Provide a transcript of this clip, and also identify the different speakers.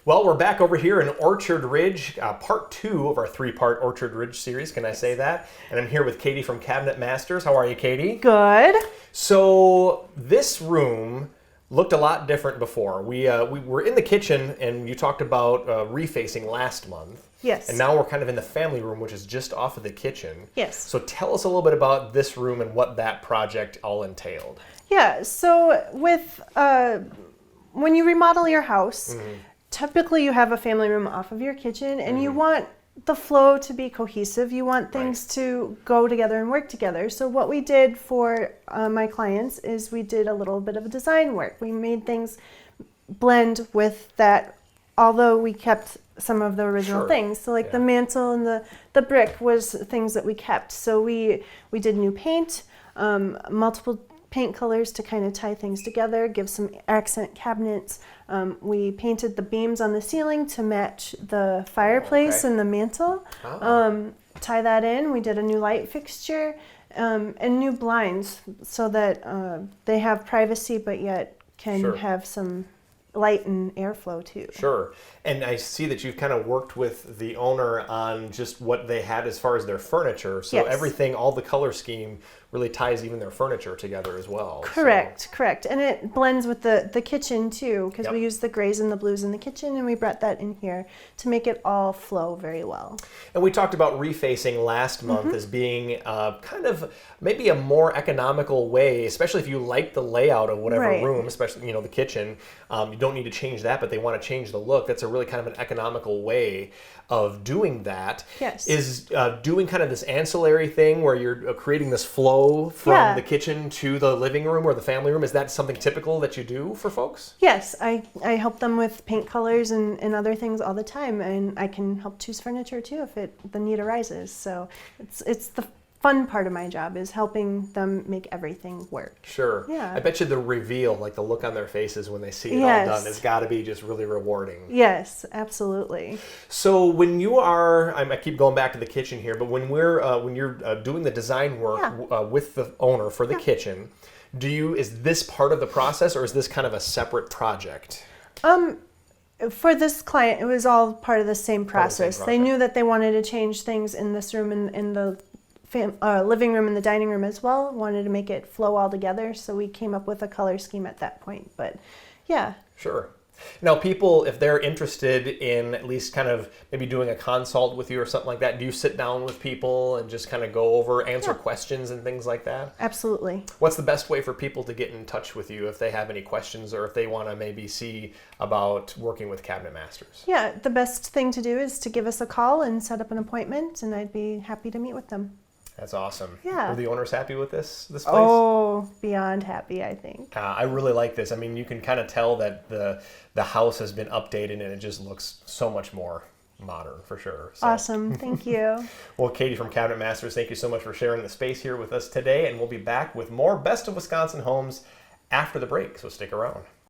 Speaker 1: Well, we're back over here in Orchard Ridge, part 2 of our 3-part Orchard Ridge series. Can I say that? And I'm here with Katie from Cabinet Masters. How are you, Katie?
Speaker 2: Good.
Speaker 1: So this room looked a lot different before. We were in the kitchen, and you talked about refacing last month.
Speaker 2: Yes.
Speaker 1: And now we're kind of in the family room, which is just off of the kitchen.
Speaker 2: Yes.
Speaker 1: So tell us a little bit about this room and what that project all entailed.
Speaker 2: Yeah, so with when you remodel your house, typically you have a family room off of your kitchen, and you want the flow to be cohesive. You want things to go together and work together. So what we did for my clients is we did a little bit of design work. We made things blend with that, although we kept some of the original things. So like the mantle and the brick was things that we kept. So we did new paint, multiple paint colors to kind of tie things together, give some accent cabinets. We painted the beams on the ceiling to match the fireplace and the mantle. Tie that in. We did a new light fixture and new blinds so that they have privacy but yet can have some light and airflow too.
Speaker 1: Sure. And I see that you've kind of worked with the owner on just what they had as far as their furniture. So everything, all the color scheme really ties even their furniture together as well.
Speaker 2: Correct. And it blends with the kitchen too, because we use the grays and the blues in the kitchen, and we brought that in here to make it all flow very well.
Speaker 1: And we talked about refacing last month as being kind of maybe a more economical way, especially if you like the layout of whatever room, especially, the kitchen. You don't need to change that, but they want to change the look. That's a really kind of an economical way of doing that.
Speaker 2: Yes.
Speaker 1: Is doing kind of this ancillary thing where you're creating this flow from the kitchen to the living room or the family room. Is that something typical that you do for folks?
Speaker 2: Yes, I help them with paint colors and other things all the time, and I can help choose furniture too if the need arises. So it's the fun part of my job is helping them make everything work.
Speaker 1: Sure.
Speaker 2: Yeah.
Speaker 1: I bet you the reveal, like the look on their faces when they see it all done, has got to be just really rewarding.
Speaker 2: Yes, absolutely.
Speaker 1: So when you are, I keep going back to the kitchen here, but when you're doing the design work with the owner for the kitchen, is this part of the process, or is this kind of a separate project?
Speaker 2: For this client, it was all part of the same process. They knew that they wanted to change things in this room and in the living room and the dining room as well. Wanted to make it flow all together, so we came up with a color scheme at that point. But yeah.
Speaker 1: Sure. Now, people, if they're interested in at least kind of maybe doing a consult with you or something like that, do you sit down with people and just kind of go over, answer questions and things like that?
Speaker 2: Absolutely.
Speaker 1: What's the best way for people to get in touch with you if they have any questions or if they want to maybe see about working with Cabinet Masters?
Speaker 2: Yeah, the best thing to do is to give us a call and set up an appointment, and I'd be happy to meet with them.
Speaker 1: That's awesome.
Speaker 2: Yeah.
Speaker 1: Are the owners happy with this place?
Speaker 2: Oh, beyond happy, I think.
Speaker 1: I really like this. I mean, you can kind of tell that the house has been updated and it just looks so much more modern for sure. So.
Speaker 2: Awesome. Thank you.
Speaker 1: Well, Katie from Cabinet Masters, thank you so much for sharing the space here with us today, and we'll be back with more Best of Wisconsin Homes after the break, so stick around.